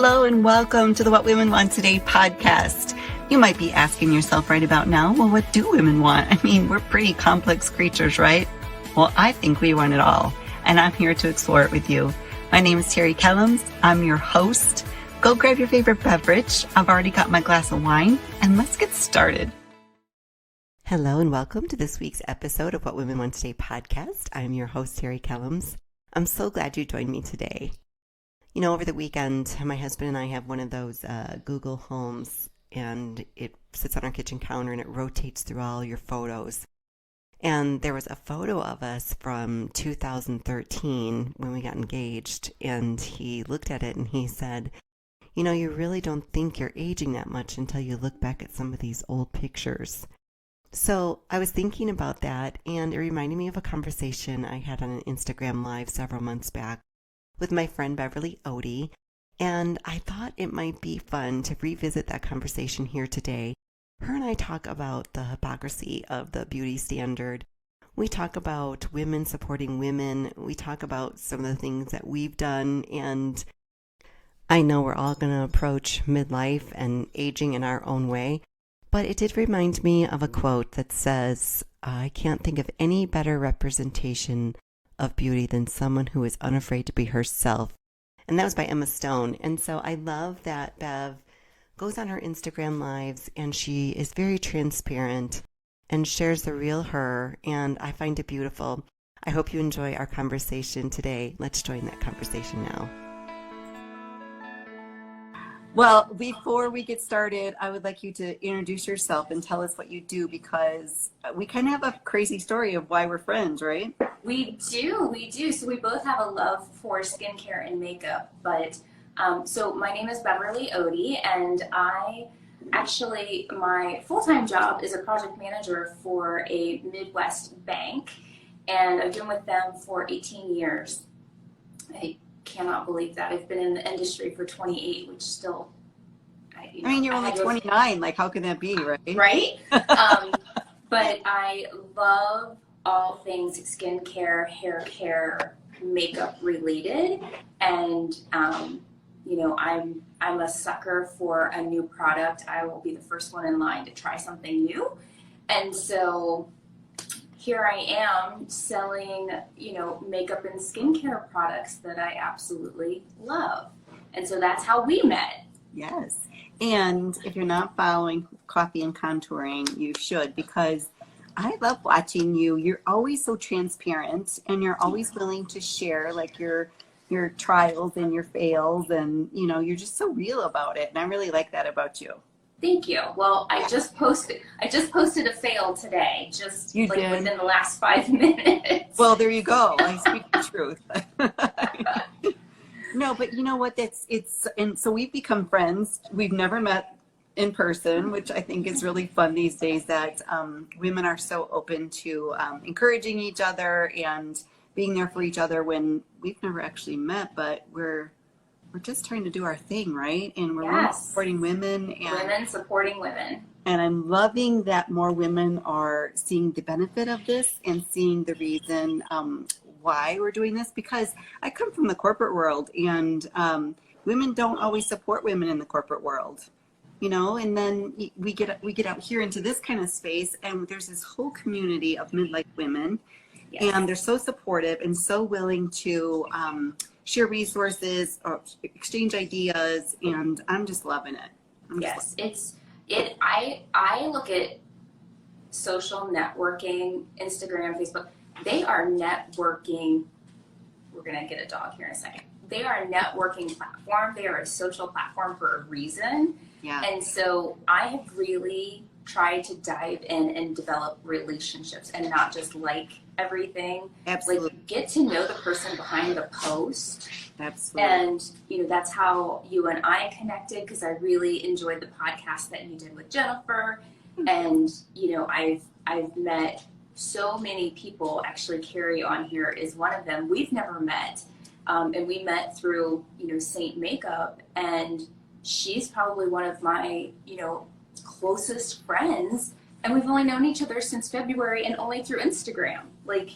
Hello and welcome to the What Women Want Today podcast. You might be asking yourself right about now, well, what do women want? I mean, we're pretty complex creatures, right? Well, I think we want it all, and I'm here to explore it with you. My name is Terry Kellums. I'm your host. Go grab your favorite beverage. I've already got my glass of wine, and let's get started. Hello and welcome to this week's episode of What Women Want Today podcast. I'm your host, Terry Kellums. I'm so glad you joined me today. You know, over the weekend, my husband and I have one of those Google Homes, and it sits on our kitchen counter and it rotates through all your photos. And there was a photo of us from 2013 when we got engaged, and he looked at it and he said, you know, you really don't think you're aging that much until you look back at some of these old pictures. So I was thinking about that, and it reminded me of a conversation I had on an Instagram Live several months back with my friend Beverly, Oddi, and I thought it might be fun to revisit that conversation here today. Her and I talk about the hypocrisy of the beauty standard. We talk about women supporting women. We talk about some of the things that we've done, and I know we're all going to approach midlife and aging in our own way, but it did remind me of a quote that says, I can't think of any better representation of beauty than someone who is unafraid to be herself. And that was by Emma Stone. And so I love that Bev goes on her Instagram lives and she is very transparent and shares the real her, and I find it beautiful. I hope you enjoy our conversation today. Let's join that conversation now. Well, before we get started, I would like you to introduce yourself and tell us what you do, because we kind of have a crazy story of why we're friends, right? We do. So we both have a love for skincare and makeup. But so my name is Beverly, Oddi, and my full-time job is a project manager for a Midwest bank, and I've been with them for 18 years. I cannot believe that. I've been in the industry for 28, which still, I mean, you're only 29. Like, how can that be, right? Right? But I love all things skincare, hair care, makeup related, and I'm a sucker for a new product. I will be the first one in line to try something new, and so here I am selling, makeup and skincare products that I absolutely love. And so that's how we met. Yes. And if you're not following Coffee and Contouring, you should, because I love watching you. You're always so transparent, and you're always willing to share like your trials and your fails, and you're just so real about it. And I really like that about you. Thank you. Well, I just posted a fail today, within the last 5 minutes. Well, there you go. I speak the truth. No, but you know what? And so we've become friends. We've never met in person, which I think is really fun these days, that women are so open to encouraging each other and being there for each other when we've never actually met, but we're just trying to do our thing, right? And we're women supporting women. Women supporting women. And I'm loving that more women are seeing the benefit of this and seeing the reason why we're doing this, because I come from the corporate world, and women don't always support women in the corporate world, and then we get out here into this kind of space, and there's this whole community of midlife women. Yes. And they're so supportive and so willing to share resources or exchange ideas, and I'm just loving it. I look at social networking, Instagram, Facebook. They are networking. We're gonna get a dog here in a second. They are a networking platform. They are a social platform for a reason. Yeah. And so I have really tried to dive in and develop relationships and not just like everything. Absolutely. Like, get to know the person behind the post. Absolutely. And that's how you and I connected, because I really enjoyed the podcast that you did with Jennifer. And I've met so many people. Actually, Carrie on here is one of them. We've never met, and we met through Saint Makeup, and she's probably one of my closest friends, and we've only known each other since February, and only through Instagram. Like,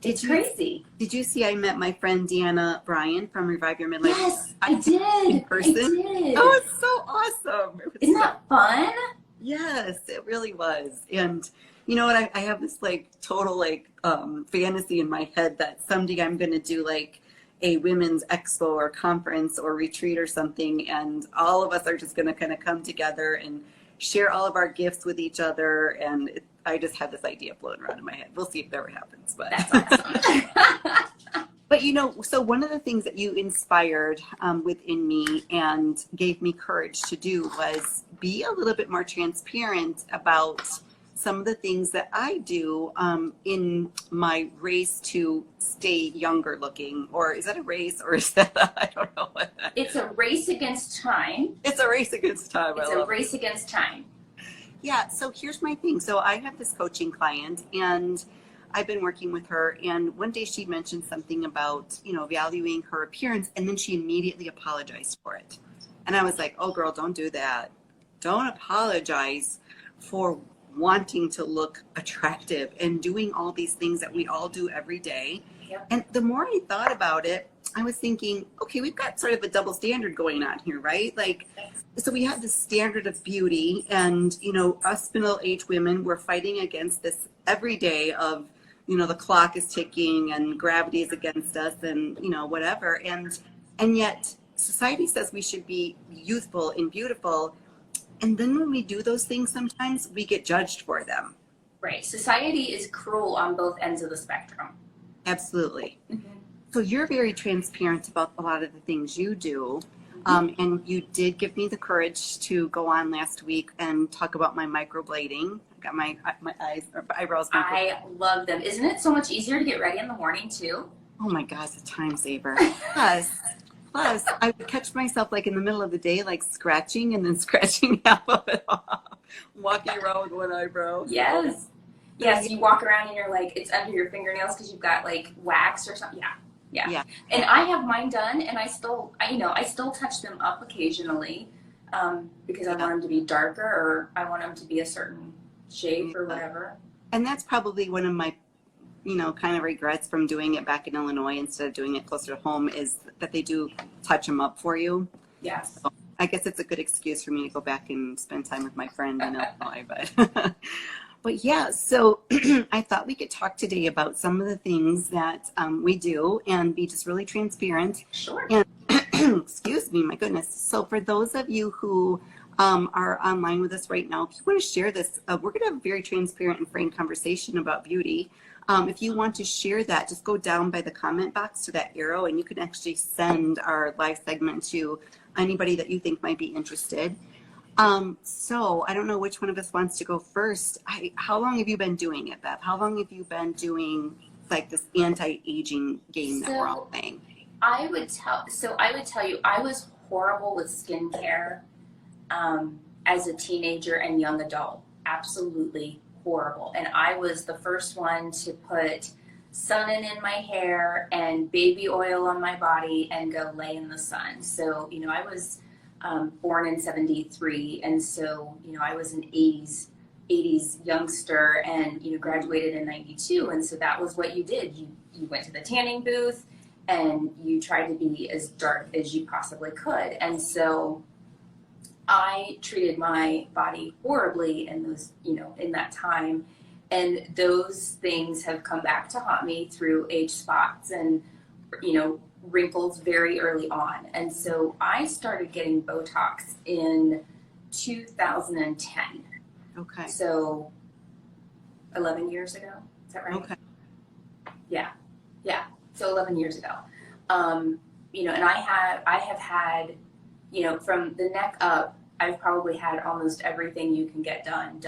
It's crazy. Did you see I met my friend Deanna Bryan from Revive Your Midlife? Yes, I did. In person. I did. Oh, it's so awesome. Isn't that fun? Yes, it really was. And you know what? I have this like total like fantasy in my head that someday I'm going to do like a women's expo or conference or retreat or something, and all of us are just going to kind of come together and share all of our gifts with each other. And I just had this idea floating around in my head. We'll see if it ever happens. But that's awesome. But you know, so one of the things that you inspired within me and gave me courage to do was be a little bit more transparent about some of the things that I do in my race to stay younger looking. Or is that a race, or is that I don't know what that is. It's a race against time. It's a race against time. It's a race against time. Yeah, so here's my thing. So I have this coaching client, and I've been working with her, and one day she mentioned something about, you know, valuing her appearance, and then she immediately apologized for it. And I was like, oh girl, don't do that. Don't apologize for wanting to look attractive and doing all these things that we all do every day. Yep. And the more I thought about it, I was thinking, okay, we've got sort of a double standard going on here, right? Like, so we have this standard of beauty, and, you know, us middle-aged women, we're fighting against this every day of, you know, the clock is ticking and gravity is against us and, you know, whatever. And yet society says we should be youthful and beautiful. And then when we do those things, sometimes we get judged for them. Right. Society is cruel on both ends of the spectrum. Absolutely. Mm-hmm. So you're very transparent about a lot of the things you do. And you did give me the courage to go on last week and talk about my microblading. I got my eyebrows. I love them. Isn't it so much easier to get ready in the morning too? Oh my God, it's a time saver. Plus, I would catch myself like in the middle of the day, like scratching and then scratching half of it off, walking around with one eyebrow. Yes. Yes, you walk around and you're like, it's under your fingernails because you've got like wax or something. Yeah. And I have mine done, and I still touch them up occasionally because I want them to be darker, or I want them to be a certain shape or whatever. And that's probably one of my, you know, kind of regrets from doing it back in Illinois instead of doing it closer to home, is that they do touch them up for you. Yes. So I guess it's a good excuse for me to go back and spend time with my friend in Illinois, But yeah, so I thought we could talk today about some of the things that we do and be just really transparent. Sure. And excuse me, my goodness. So for those of you who are online with us right now, if you want to share this, we're going to have a very transparent and frank conversation about beauty. If you want to share that, just go down by the comment box to that arrow, and you can actually send our live segment to anybody that you think might be interested. So I don't know which one of us wants to go first. How long have you been doing it, Bev? How long have you been doing like this anti-aging game that we're all playing? I would tell you, I was horrible with skincare as a teenager and young adult. Absolutely horrible. And I was the first one to put sunning in my hair and baby oil on my body and go lay in the sun. So, you know, I was born in 73, and so, you know, I was an 80s youngster, and, you know, graduated in 92, and so that was what you did. You went to the tanning booth and you tried to be as dark as you possibly could. And so I treated my body horribly in those, you know, in that time, and those things have come back to haunt me through age spots and, you know, wrinkles very early on. And so I started getting Botox in 2010. Okay. So 11 years ago. Is that right? Okay. Yeah. So 11 years ago. You know, and I have had, you know, from the neck up, I've probably had almost everything you can get done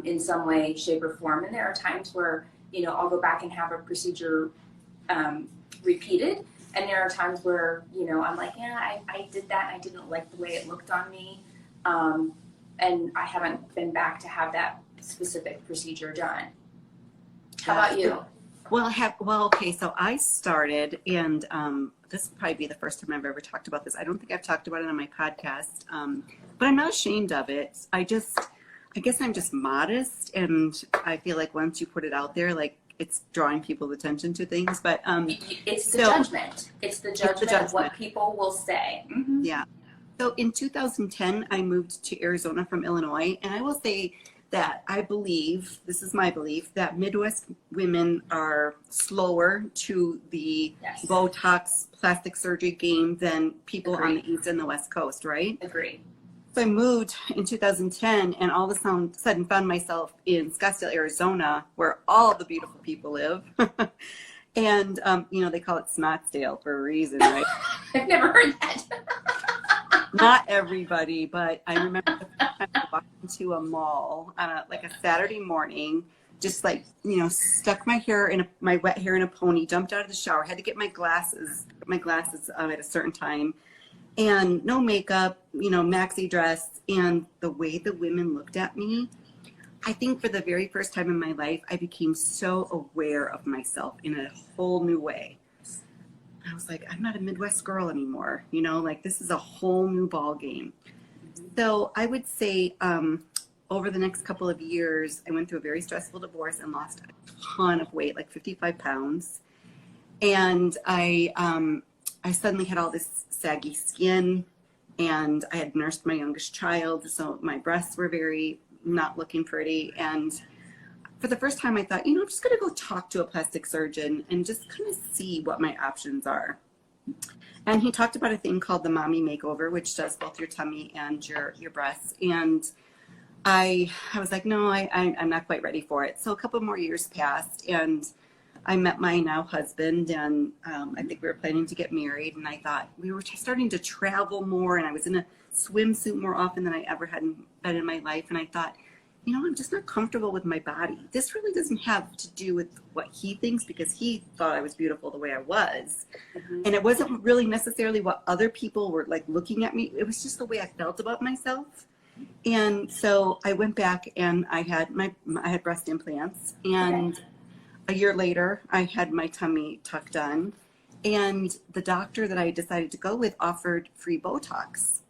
in some way, shape, or form. And there are times where, you know, I'll go back and have a procedure repeated, and there are times where, you know, I'm like, yeah, I did that and I didn't like the way it looked on me, and I haven't been back to have that specific procedure done. How about you? Well, okay, so I started, and this will probably be the first time I've ever talked about this. I don't think I've talked about it on my podcast, but I'm not ashamed of it. I guess I'm just modest, and I feel like once you put it out there, like, it's drawing people's attention to things, but it's the judgment. It's the judgment of what people will say. Mm-hmm. Yeah. So in 2010, I moved to Arizona from Illinois, and I will say that I believe, this is my belief, that Midwest women are slower to the botox plastic surgery game than people on the East and the West Coast, right? Agree. So I moved in 2010 and all of a sudden found myself in Scottsdale, Arizona, where all the beautiful people live. And, they call it Snotsdale for a reason, right? I've never heard that. Not everybody, but I remember the first time I walked into a mall on a Saturday morning, just stuck my wet hair in a pony, jumped out of the shower, had to get my glasses at a certain time, and no makeup, maxi dress, and the way the women looked at me, I think for the very first time in my life, I became so aware of myself in a whole new way. I was like, I'm not a Midwest girl anymore. This is a whole new ball game. So I would say over the next couple of years, I went through a very stressful divorce and lost a ton of weight, like 55 pounds. And I suddenly had all this saggy skin, and I had nursed my youngest child. So my breasts were very not looking pretty. And for the first time, I thought, I'm just going to go talk to a plastic surgeon and just kind of see what my options are. And he talked about a thing called the mommy makeover, which does both your tummy and your breasts. And I was like, no, I'm not quite ready for it. So a couple more years passed, and I met my now husband, and I think we were planning to get married. And I thought we were starting to travel more, and I was in a swimsuit more often than I ever had been in my life. And I thought, I'm just not comfortable with my body. This really doesn't have to do with what he thinks, because he thought I was beautiful the way I was. Mm-hmm. And it wasn't really necessarily what other people were looking at me. It was just the way I felt about myself. And so I went back and I had breast implants, and a year later I had my tummy tuck done, and the doctor that I decided to go with offered free Botox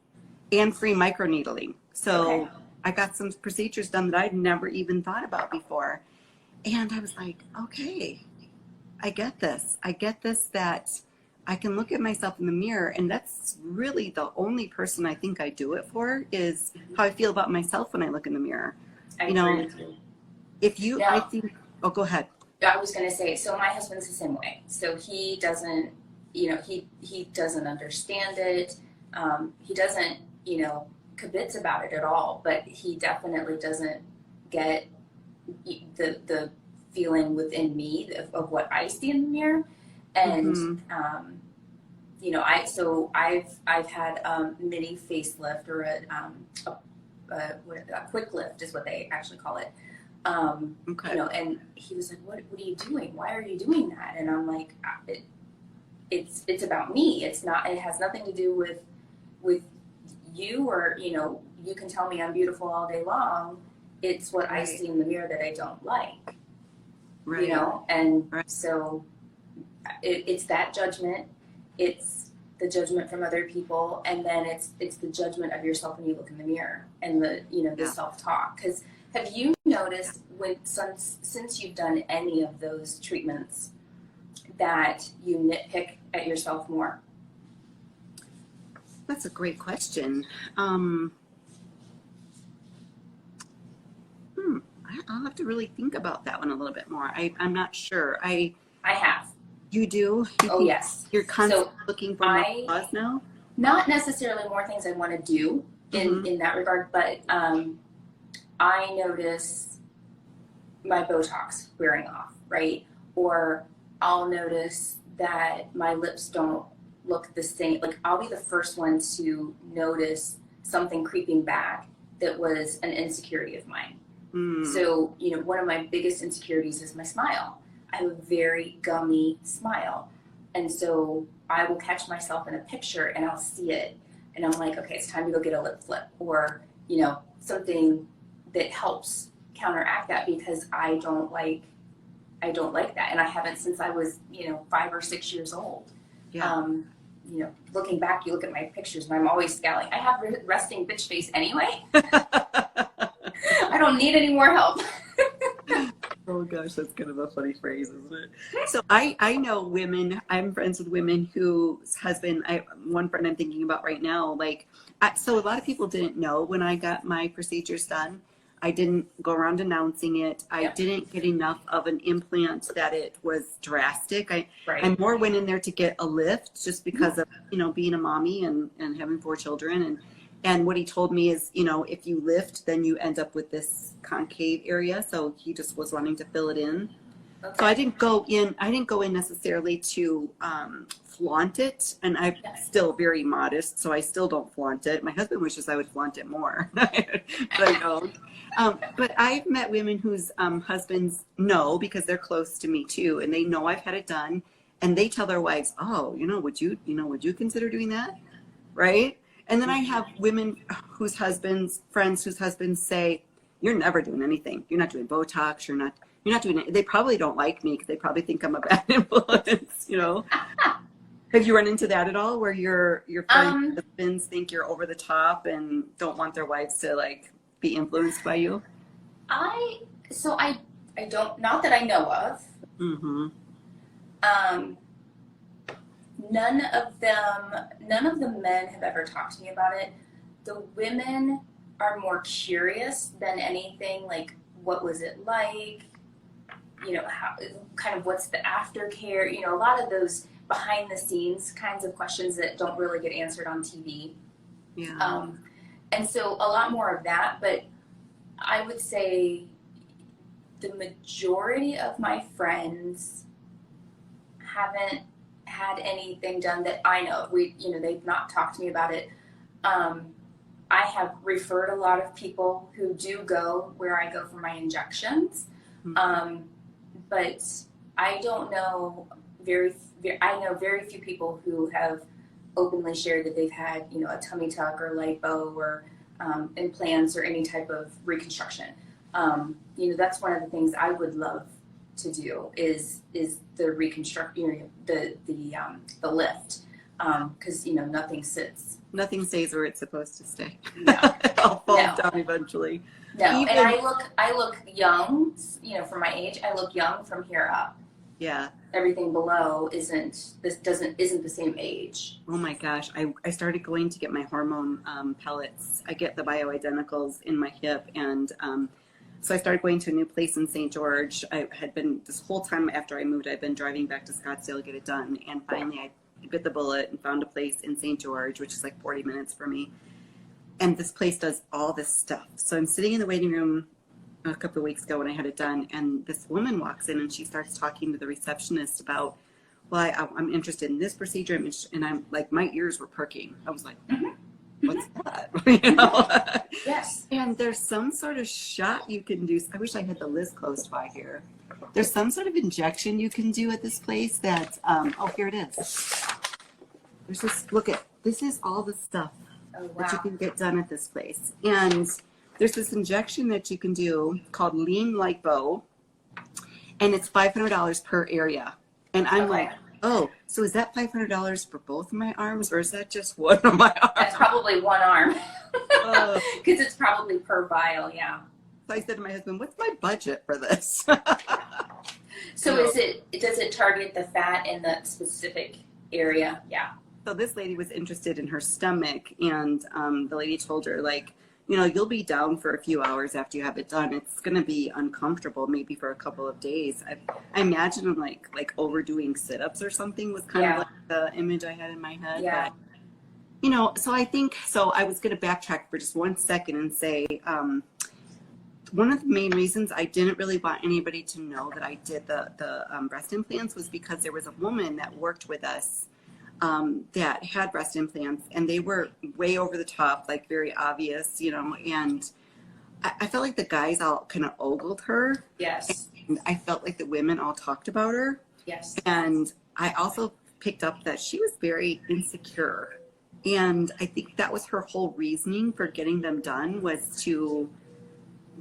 and free microneedling. So I got some procedures done that I'd never even thought about before. And I was like, okay, I get this. That I can look at myself in the mirror, and that's really the only person I think I do it for, is how I feel about myself when I look in the mirror. I agree with you. Go ahead. I was going to say, so my husband's the same way. So he doesn't, he doesn't understand it. He doesn't, kibitz about it at all, but he definitely doesn't get the feeling within me of what I see in the mirror. And I've had a mini facelift, or a quick lift is what they actually call it. And he was like, what are you doing? Why are you doing that? And I'm like, it's about me. It has nothing to do with you, or you can tell me I'm beautiful all day long. It's what I see in the mirror that I don't like, so it's that judgment, it's the judgment from other people, and then it's the judgment of yourself when you look in the mirror, and the self-talk. Because have you noticed since you've done any of those treatments that you nitpick at yourself more? That's a great question. I'll have to really think about that one a little bit more. I'm not sure. I have. You do? Yes. You're constantly looking for more flaws now? Not necessarily more things I want to do in that regard, but I notice my Botox wearing off, right? Or I'll notice that my lips don't look the same. Like, I'll be the first one to notice something creeping back that was an insecurity of mine. So, one of my biggest insecurities is my smile. I have a very gummy smile. And so I will catch myself in a picture and I'll see it. And I'm like, okay, it's time to go get a lip flip, or, something that helps counteract that, because I don't like that. And I haven't since I was, 5 or 6 years old. Yeah. Looking back, you look at my pictures and I'm always scowling. I have resting bitch face anyway. I don't need any more help. Oh gosh, that's kind of a funny phrase, isn't it? So I know women, I'm friends with women whose husband, one friend I'm thinking about right now, like, so a lot of people didn't know when I got my procedures done. I didn't go around announcing it. I didn't get enough of an implant that it was drastic. I more went in there to get a lift just because of, being a mommy and having 4 children. And what he told me is, if you lift, then you end up with this concave area. So he just was wanting to fill it in. Okay. So I didn't go in necessarily to flaunt it. And I'm still very modest, so I still don't flaunt it. My husband wishes I would flaunt it more, but I don't. But I've met women whose husbands know, because they're close to me too, and they know I've had it done, and they tell their wives, "Oh, would you consider doing that?" Right? And then I have women friends whose husbands say, "You're never doing anything. You're not doing Botox. You're not doing it." They probably don't like me because they probably think I'm a bad influence. Have you run into that at all, where your friends' husbands think you're over the top and don't want their wives to like be influenced by you? I don't, not that I know of. Mm-hmm. None of the men have ever talked to me about it. The women are more curious than anything, like, what was it like? How, kind of, what's the aftercare? A lot of those behind the scenes kinds of questions that don't really get answered on TV. Yeah. And so a lot more of that, but I would say the majority of my friends haven't had anything done that I know of. They've not talked to me about it. I have referred a lot of people who do go where I go for my injections. Mm-hmm. But I don't know I know very few people who have openly shared that they've had, a tummy tuck or lipo or implants or any type of reconstruction. That's one of the things I would love to do is the reconstruct, the lift, because nothing stays where it's supposed to stay. No. It all falls down eventually. No, and I look young, for my age. I look young from here up. Yeah. Everything below isn't the same age. Oh my gosh. I started going to get my hormone pellets. I get the bioidenticals in my hip, and so I started going to a new place in St. George. I had been, this whole time after I moved, I've been driving back to Scottsdale to get it done. And finally I bit the bullet and found a place in St. George, which is like 40 minutes for me. And this place does all this stuff. So I'm sitting in the waiting room a couple of weeks ago when I had it done, and this woman walks in and she starts talking to the receptionist about, well, I'm interested in this procedure. And I'm like, my ears were perking. I was like, what's that? Yes. And there's some sort of shot you can do. I wish I had the list close by here. There's some sort of injection you can do at this place that, here it is. There's this is all the stuff that you can get done at this place. And there's this injection that you can do called lean lipo, and it's $500 per area. And I'm like, oh, so is that $500 for both of my arms, or is that just one of my arms? That's probably one arm, because it's probably per vial. Yeah. So I said to my husband, "What's my budget for this?" So does it target the fat in the specific area? Yeah. So this lady was interested in her stomach, and the lady told her, like, you'll be down for a few hours after you have it done. It's going to be uncomfortable, maybe for a couple of days. I imagine like overdoing sit-ups or something was kind of like the image I had in my head. Yeah. But, so I was going to backtrack for just 1 second and say, one of the main reasons I didn't really want anybody to know that I did the breast implants was because there was a woman that worked with us that had breast implants, and they were way over the top, like very obvious, and I felt like the guys all kind of ogled her. Yes. And I felt like the women all talked about her. Yes. And I also picked up that she was very insecure. And I think that was her whole reasoning for getting them done, was to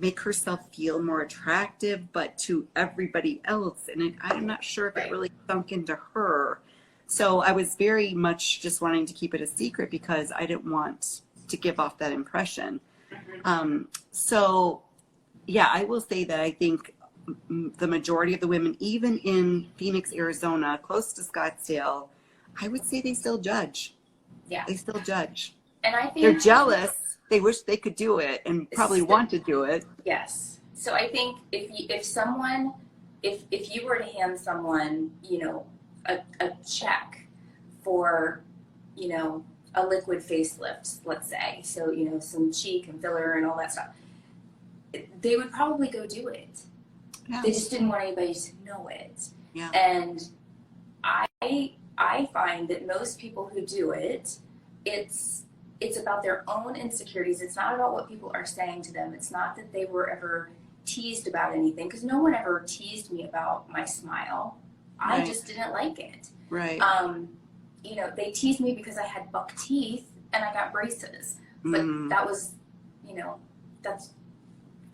make herself feel more attractive, but to everybody else. And I'm not sure if it really sunk into her. So I was very much just wanting to keep it a secret because I didn't want to give off that impression. Mm-hmm. So yeah, I will say that I think the majority of the women, even in Phoenix, Arizona, close to Scottsdale, I would say they still judge. Yeah. They still judge. And I think they're jealous. They wish they could do it and probably want to do it. Yes. So I think if you were to hand someone, a check for, a liquid facelift, let's say, so, some cheek and filler and all that stuff, they would probably go do it. Yeah. They just didn't want anybody to know it. Yeah. And I find that most people who do it, it's about their own insecurities. It's not about what people are saying to them. It's not that they were ever teased about anything, because no one ever teased me about my smile. Right. I just didn't like it. Right. They teased me because I had buck teeth and I got braces. But that was,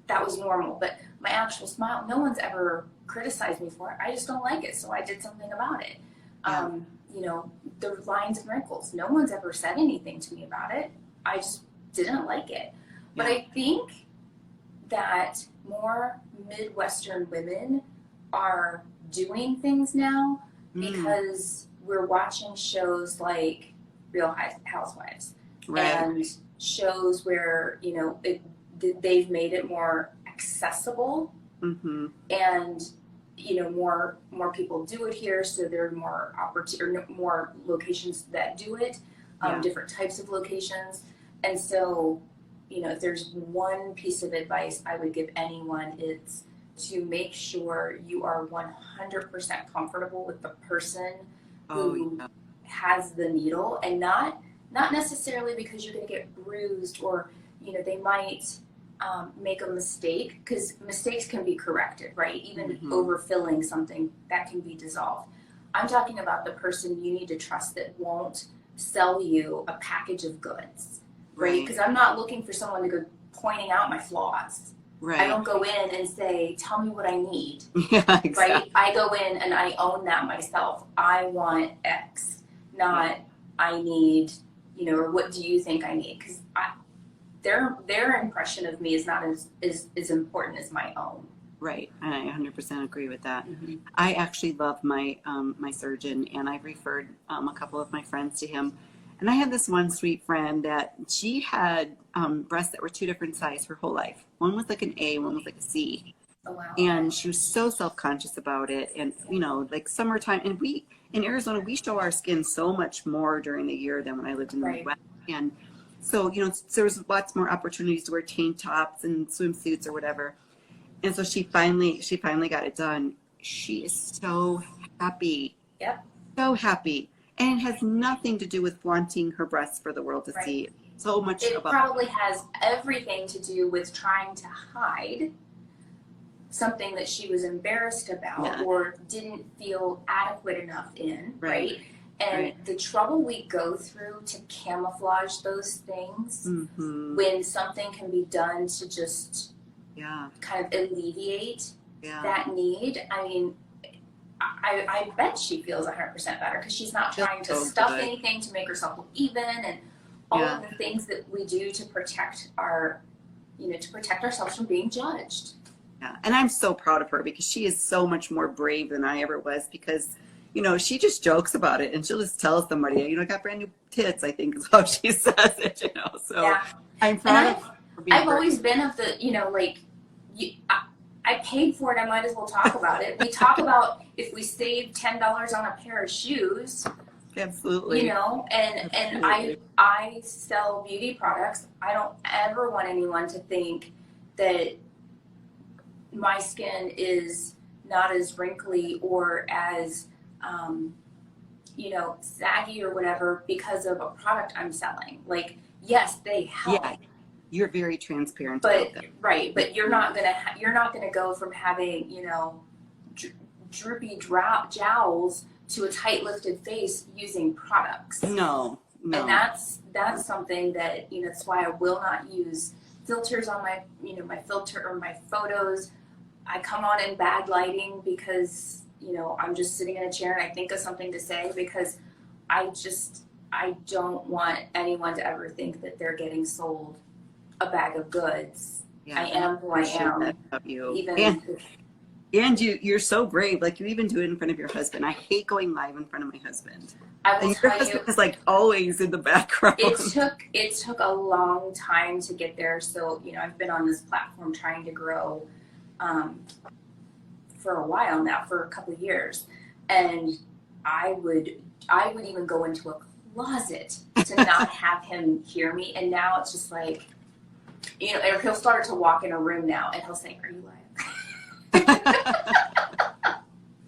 that was normal. But my actual smile, no one's ever criticized me for it. I just don't like it, so I did something about it. Yeah. The lines and wrinkles, no one's ever said anything to me about it. I just didn't like it. Yeah. But I think that more Midwestern women are doing things now because we're watching shows like Real Housewives, right, and shows where, they've made it more accessible, and more people do it here, so there are more more locations that do it, different types of locations. And so, if there's one piece of advice I would give anyone, it's to make sure you are 100% comfortable with the person who has the needle, and not necessarily because you're going to get bruised, or they might make a mistake, because mistakes can be corrected, right? Even overfilling something, that can be dissolved. I'm talking about the person you need to trust that won't sell you a package of goods, right? Because I'm not looking for someone to go pointing out my flaws. Right. I don't go in and say, tell me what I need. Yeah, exactly. Right? I go in and I own that myself. I want X, not I need, or what do you think I need? Because their impression of me is not as important as my own. Right. I 100% agree with that. I actually love my my surgeon, and I've referred a couple of my friends to him. And I had this one sweet friend that she had breasts that were two different sizes her whole life. One was like an A, one was like a C. Oh, wow. And she was so self-conscious about it. And, like summertime, and we, in Arizona, we show our skin so much more during the year than when I lived in the Midwest. And so, there was lots more opportunities to wear tank tops and swimsuits or whatever. And so she finally got it done. She is so happy. Yep. So happy. And it has nothing to do with flaunting her breasts for the world to see. So much it about probably has everything to do with trying to hide something that she was embarrassed about or didn't feel adequate enough in, right? And the trouble we go through to camouflage those things when something can be done to just kind of alleviate that need. I mean, I bet she feels 100% better, because she's not trying to stuff anything to make herself look even, and all of the things that we do to protect our, to protect ourselves from being judged. Yeah, and I'm so proud of her, because she is so much more brave than I ever was, because, she just jokes about it, and she'll just tell somebody, I got brand new tits, I think is how she says it, So I'm proud of her for being I've always been of the, I paid for it, I might as well talk about it. We talk about if we save $10 on a pair of shoes. Absolutely. And I sell beauty products. I don't ever want anyone to think that my skin is not as wrinkly or as, saggy or whatever because of a product I'm selling. Like, yes, they help. Yeah. You're very transparent but about them. Right, but you're not gonna go from having droopy jowls to a tight lifted face using products. No. And that's something that that's why I will not use filters on my my filter or my photos. I come on in bad lighting because I'm just sitting in a chair and I think of something to say, because I don't want anyone to ever think that they're getting sold a bag of goods. I am who I am. Of you. Even And you're so brave. Like, you even do it in front of your husband. I hate going live in front of my husband. I will And tell your husband you, is like always in the background. it took a long time to get there. So, I've been on this platform trying to grow for a while now, for a couple of years. And I would even go into a closet to not have him hear me. And now it's just like, and he'll start to walk in a room now and he'll say, "Are you lying?"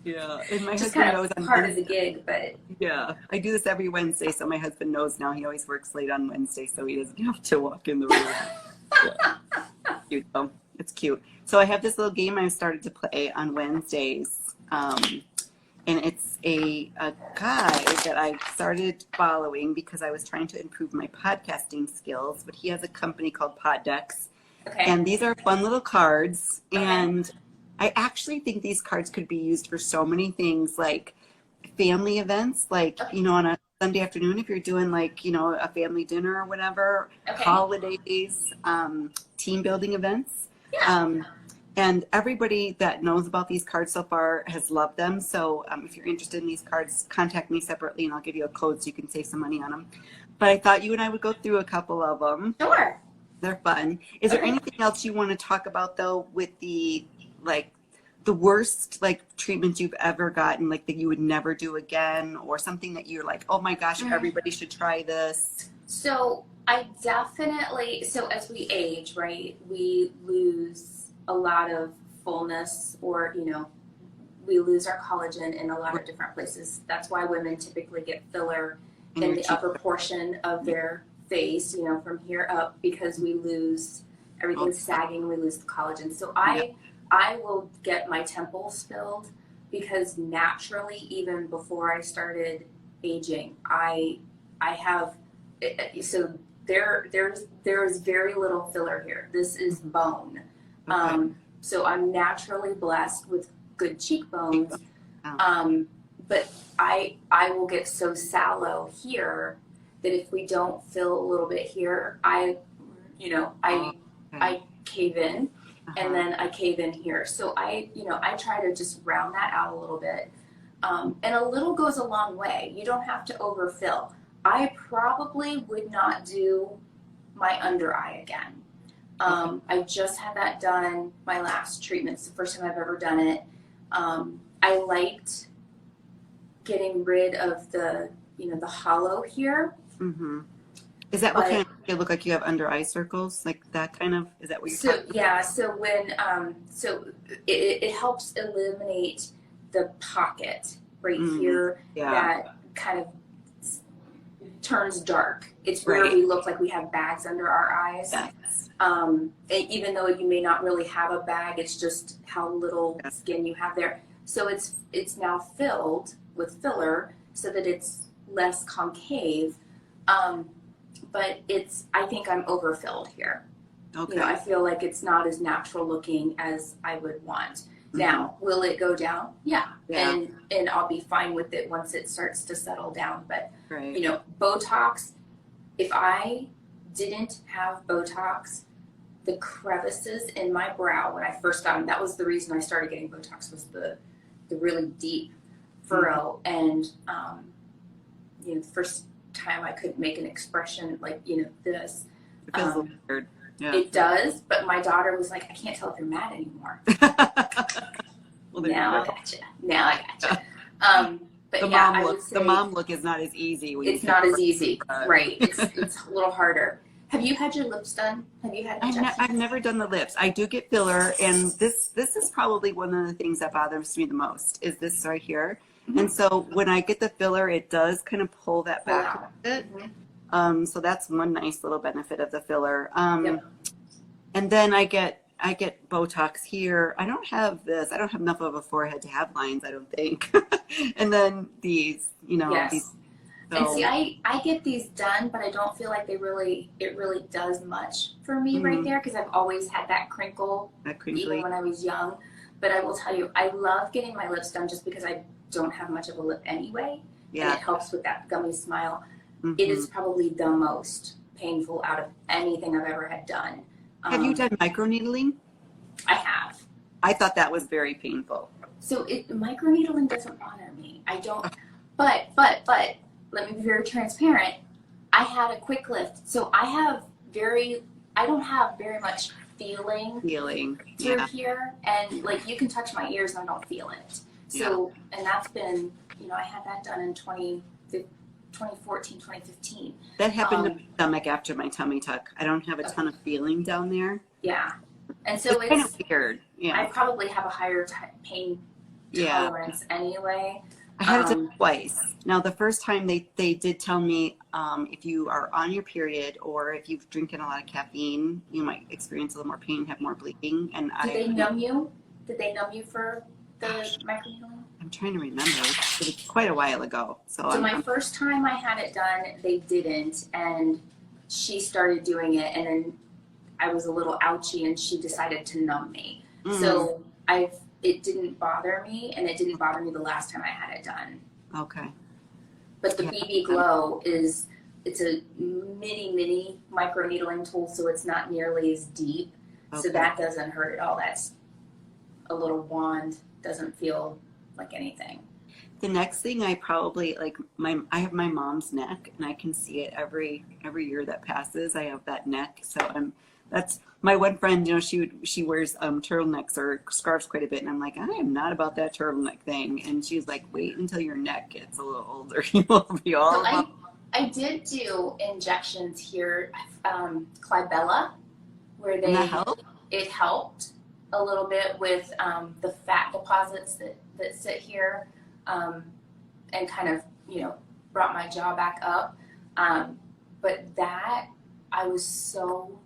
Yeah, and my Just husband kind knows of I'm part of the gig, but yeah, I do this every Wednesday, so my husband knows now. He always works late on Wednesday, so he doesn't have to walk in the room. Yeah. Cute though. It's cute. So I have this little game I started to play on Wednesdays, and it's a guy that I started following because I was trying to improve my podcasting skills. But he has a company called Poddex, okay. and these are fun little cards, Okay. and I actually think these cards could be used for so many things, like family events, like, on a Sunday afternoon, if you're doing like, a family dinner or whatever, Okay. holidays, team building events. Yeah. And everybody that knows about these cards so far has loved them. So if you're interested in these cards, contact me separately and I'll give you a code so you can save some money on them. But I thought you and I would go through a couple of them. Sure. They're fun. Is there anything else you want to talk about though with the worst treatment you've ever gotten, like that you would never do again, or something that you're like, oh my gosh, everybody should try this? So so as we age, right, we lose a lot of fullness, or, we lose our collagen in a lot of different places. That's why women typically get filler in the upper portion of their face, from here up, because we lose, everything's sagging, we lose the collagen. So I will get my temples filled because naturally, even before I started aging, I have, so there's very little filler here. This is bone. Okay. So I'm naturally blessed with good cheekbones. But I will get so sallow here that if we don't fill a little bit here, I cave in. And then I cave in here. So I try to just round that out a little bit. And a little goes a long way. You don't have to overfill. I probably would not do my under eye again. I just had that done, my last treatment. It's the first time I've ever done it. I liked getting rid of the hollow here. Mm-hmm. Is that what kind of you look like? You have under eye circles, like that kind of? Is that what you're talking about? Yeah. So when it helps eliminate the pocket right here that kind of turns dark. It's where we look like we have bags under our eyes. Yes. Even though you may not really have a bag, it's just how little skin you have there. So it's now filled with filler so that it's less concave. But I think I'm overfilled here. Okay. I feel like it's not as natural looking as I would want. Mm-hmm. Now, will it go down? Yeah. And I'll be fine with it once it starts to settle down. But, Botox, if I didn't have Botox, the crevices in my brow when I first got them, that was the reason I started getting Botox, was the really deep furrow. Mm-hmm. And, the first time I could make an expression like, this. It feels a little weird. Yeah. It does, but my daughter was like, I can't tell if you're mad anymore. Well, now I gotcha. But the mom look is not as easy. It's not as easy, right? It's a little harder. Have you had your lips done? Have you had injections? I've never done the lips. I do get filler, and this is probably one of the things that bothers me the most, is this right here. Mm-hmm. And so when I get the filler, it does kind of pull that back a bit. Mm-hmm. So that's one nice little benefit of the filler. And then I get Botox here. I don't have this. I don't have enough of a forehead to have lines, I don't think. And then these, these. So. And see, I get these done, but I don't feel like it really does much for me right there, because I've always had that crinkle, even when I was young. But I will tell you, I love getting my lips done just because I don't have much of a lip anyway. Yeah. And it helps with that gummy smile. Mm-hmm. It is probably the most painful out of anything I've ever had done. Have you done microneedling? I have. I thought that was very painful. So microneedling doesn't bother me. I don't, but, let me be very transparent. I had a quick lift. So I don't have very much feeling through here. And like, you can touch my ears and I don't feel it. So, and that's been, I had that done in 2014, 2015. That happened to my stomach after my tummy tuck. I don't have a ton of feeling down there. Yeah. And so it's kind of weird. Yeah. I probably have a higher pain tolerance anyway. I had it done twice. Now, the first time they did tell me if you are on your period or if you've drinking a lot of caffeine, you might experience a little more pain, have more bleeding. And Did they numb you? Did they numb you for the microneedling? I'm trying to remember. It was quite a while ago. So my first time I had it done, they didn't, and she started doing it, and then I was a little ouchy, and she decided to numb me. So it didn't bother me, and it didn't bother me the last time I had it done. Okay. But the BB Glow it's a mini microneedling tool, so it's not nearly as deep. Okay. So that doesn't hurt at all. That's a little wand, doesn't feel like anything. The next thing I probably I have my mom's neck, and I can see it every year that passes. I have that neck, so that's my one friend. She wears turtlenecks or scarves quite a bit, and I'm like, I am not about that turtleneck thing. And she's like, wait until your neck gets a little older, you will be all. I did do injections here, Clibella, where it helped a little bit with the fat deposits that sit here, and kind of, brought my jaw back up. But that, I was so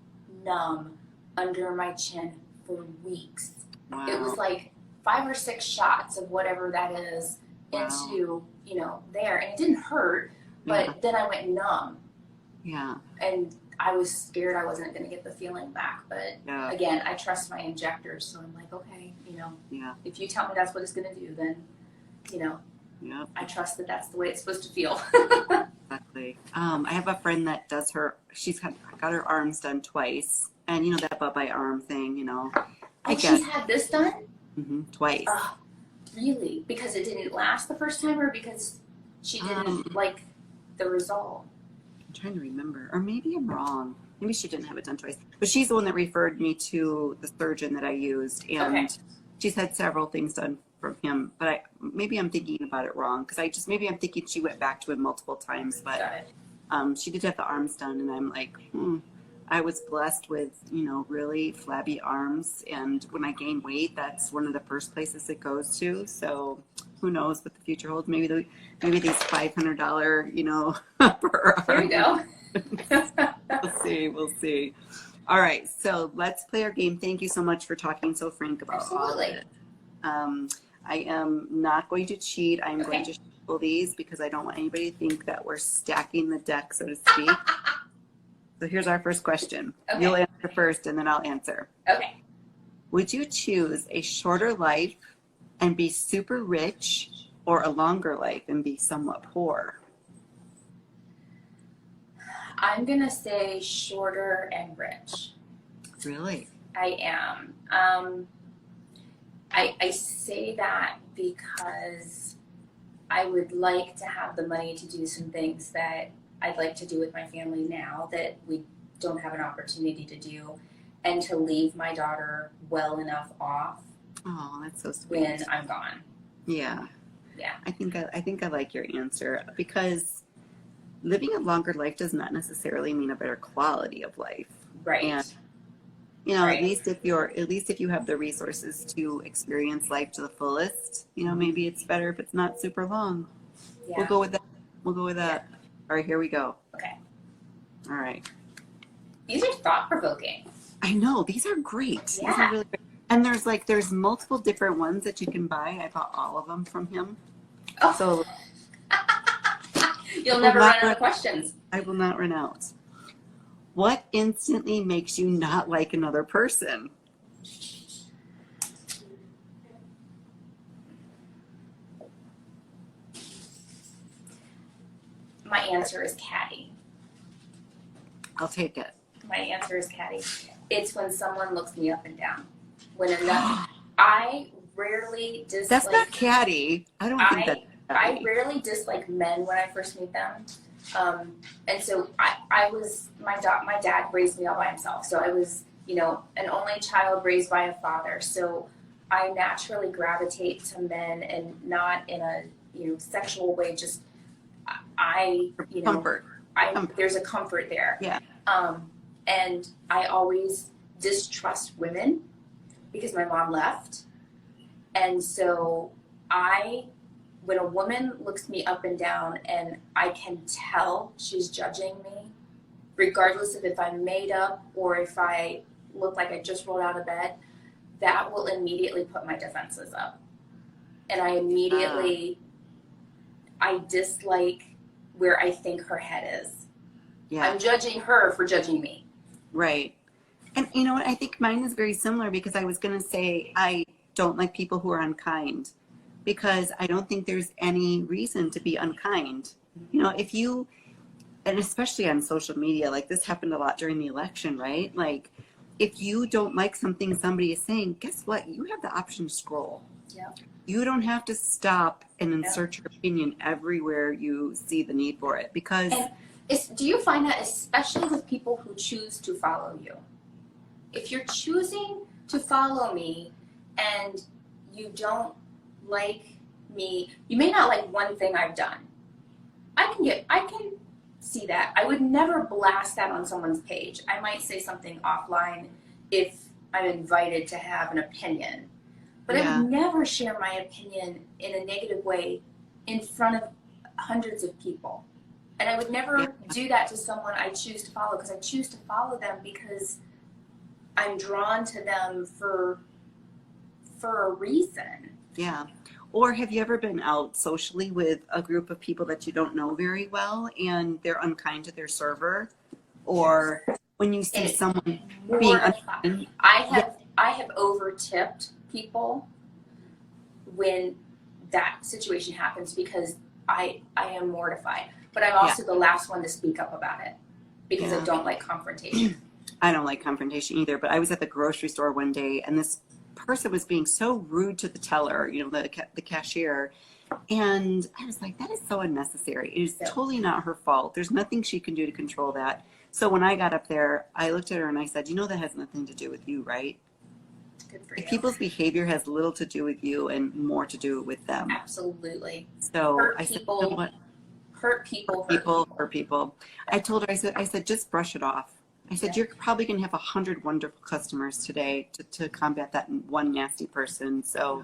numb under my chin for weeks. Wow. It was like 5 or 6 shots of whatever that is into, there. And it didn't hurt, but then I went numb. Yeah. And I was scared I wasn't going to get the feeling back. But again, I trust my injectors. So I'm like, okay, if you tell me that's what it's going to do, then, I trust that that's the way it's supposed to feel. Exactly. I have a friend that does she's got her arms done twice. And, that butt-by arm thing, She's had this done? Mm-hmm, twice. Really? Because it didn't last the first time, or because she didn't like the result? I'm trying to remember. Or maybe I'm wrong. Maybe she didn't have it done twice. But she's the one that referred me to the surgeon that I used. And she's had several things done from him. But maybe I'm thinking about it wrong. Because maybe I'm thinking she went back to him multiple times. But she did have the arms done. And I'm like, I was blessed with, really flabby arms. And when I gain weight, that's one of the first places it goes to. So who knows what the future holds? Maybe these $500, per arm. There you go. We'll see. All right. So let's play our game. Thank you so much for talking so frank about all of it. I am not going to cheat. I'm going to shuffle these because I don't want anybody to think that we're stacking the deck, so to speak. So here's our first question. Okay. You'll answer first, and then I'll answer. Okay. Would you choose a shorter life and be super rich, or a longer life and be somewhat poor? I'm going to say shorter and rich. Really? I am. I say that because I would like to have the money to do some things that I'd like to do with my family now that we don't have an opportunity to do, and to leave my daughter well enough off. Oh, that's so sweet. When I'm gone. Yeah. Yeah. I think I like your answer, because living a longer life does not necessarily mean a better quality of life. Right. And at least if you have the resources to experience life to the fullest, maybe it's better if it's not super long. Yeah. We'll go with that. Yeah. All right, here we go. Okay. All right. These are thought-provoking. I know. These are great. Yeah. These are really great. And there's multiple different ones that you can buy. I bought all of them from him. Oh. So you'll never run out of questions. I will not run out. What instantly makes you not like another person? My answer is catty. I'll take it. My answer is catty. It's when someone looks me up and down. When enough, I rarely dislike. That's not catty. I don't think that's catty. I rarely dislike men when I first meet them. And so my dad raised me all by himself. So I was, an only child raised by a father. So I naturally gravitate to men, and not in a, sexual way. Just, Comfort. There's a comfort there. Yeah. And I always distrust women because my mom left. And so when a woman looks me up and down and I can tell she's judging me, regardless of if I'm made up or if I look like I just rolled out of bed, that will immediately put my defenses up. And I dislike where I think her head is. Yeah. I'm judging her for judging me. Right. And you know what? I think mine is very similar, because I was going to say I don't like people who are unkind, because I don't think there's any reason to be unkind. And especially on social media, like this happened a lot during the election, right? Like if you don't like something somebody is saying, guess what? You have the option to scroll. Yeah. You don't have to stop and insert your opinion everywhere you see the need for it, because... do you find that especially with people who choose to follow you? If you're choosing to follow me and you don't like me, you may not like one thing I've done. I can see that. I would never blast that on someone's page. I might say something offline if I'm invited to have an opinion. But I would never share my opinion in a negative way in front of hundreds of people. And I would never do that to someone I choose to follow, because I choose to follow them because I'm drawn to them for a reason. Yeah. Or have you ever been out socially with a group of people that you don't know very well and they're unkind to their server? Or when you see someone being unkind? I have over-tipped people when that situation happens, because I am mortified. But I'm also the last one to speak up about it, because I don't like confrontation. I don't like confrontation either, but I was at the grocery store one day and this person was being so rude to the teller, the cashier. And I was like, that is so unnecessary. It is totally not her fault. There's nothing she can do to control that. So when I got up there, I looked at her and I said, that has nothing to do with you, right? Good for you. People's behavior has little to do with you and more to do with them. Absolutely. So hurt I said, people, you know what? Hurt people. I told her, I said, just brush it off. I said, you're probably going to have 100 wonderful customers today to combat that one nasty person. So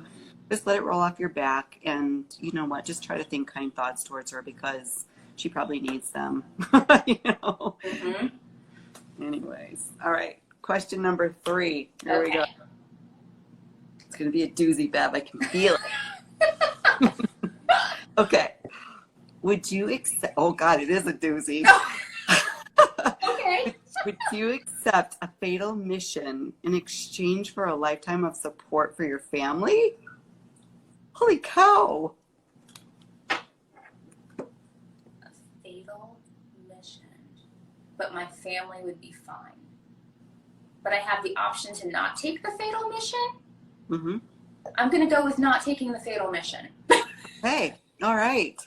just let it roll off your back. And you know what? Just try to think kind thoughts towards her, because she probably needs them. Mm-hmm. Anyways. All right. Question number 3. Here we go. It's going to be a doozy, Bev. I can feel it. Okay. Would you accept... Oh, God, it is a doozy. Okay. Would you accept a fatal mission in exchange for a lifetime of support for your family? Holy cow. A fatal mission. But my family would be fine. But I have the option to not take the fatal mission? Mm-hmm. I'm going to go with not taking the fatal mission. Hey, all right.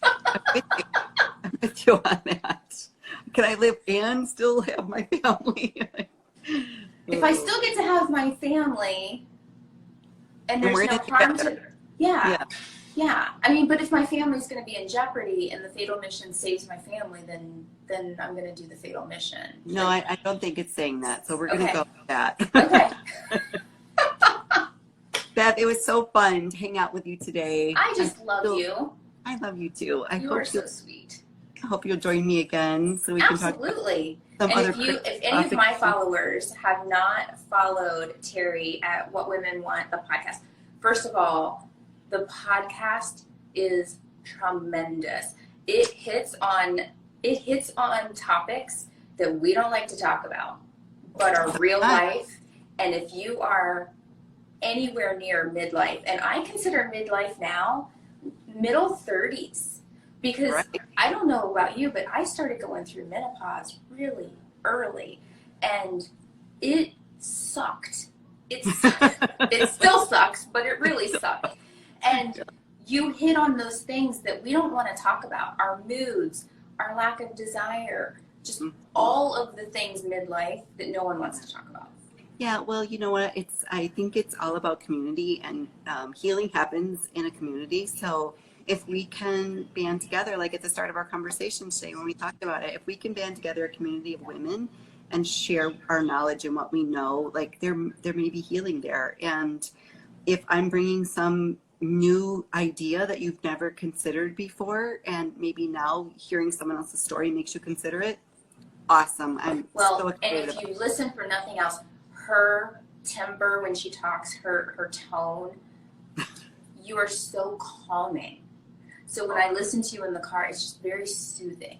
I'm with you on that. Can I live and still have my family? If I still get to have my family and there's no harm to... Yeah. I mean, but if my family's going to be in jeopardy and the fatal mission saves my family, then I'm going to do the fatal mission. No, I don't think it's saying that. So we're going to go with that. Okay. Beth, it was so fun to hang out with you today. I just love you. I love you too. You are so sweet. I hope you'll join me again so we can talk about some other. If any of my followers have not followed Terry at What Women Want, the podcast, first of all, the podcast is tremendous. It hits on topics that we don't like to talk about, but are real life. And if you are anywhere near midlife, and I consider midlife now middle 30s, because I don't know about you, but I started going through menopause really early, and it sucked. it still sucks, but it really sucks. And you hit on those things that we don't want to talk about, our moods, our lack of desire, just all of the things midlife that no one wants to talk about. Yeah, well, you know what? I think it's all about community, and healing happens in a community. So if we can band together, like at the start of our conversation today when we talked about it, if we can band together a community of women and share our knowledge and what we know, like there may be healing there. And if I'm bringing some new idea that you've never considered before, and maybe now hearing someone else's story makes you consider it, awesome. I'm so excited. And if you listen for nothing else, her timbre when she talks, her tone, you are so calming. So when I listen to you in the car, it's just very soothing.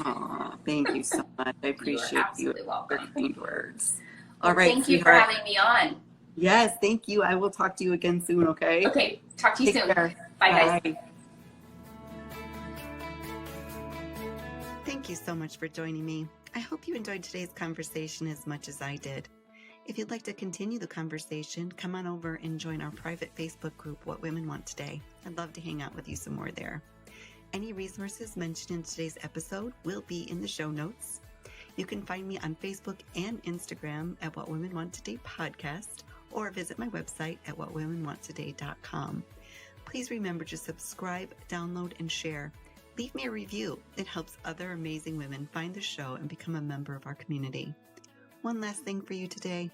Aw, thank you so much. I appreciate you. Are absolutely welcome. Your kind words. All right, thank you for having me on. Yes, thank you. I will talk to you again soon, okay? Okay, talk to you soon. Care. Bye, guys. Thank you so much for joining me. I hope you enjoyed today's conversation as much as I did. If you'd like to continue the conversation, come on over and join our private Facebook group, What Women Want Today. I'd love to hang out with you some more there. Any resources mentioned in today's episode will be in the show notes. You can find me on Facebook and Instagram at What Women Want Today Podcast, or visit my website at whatwomenwanttoday.com. Please remember to subscribe, download, and share. Leave me a review. It helps other amazing women find the show and become a member of our community. One last thing for you today.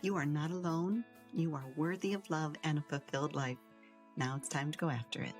You are not alone. You are worthy of love and a fulfilled life. Now it's time to go after it.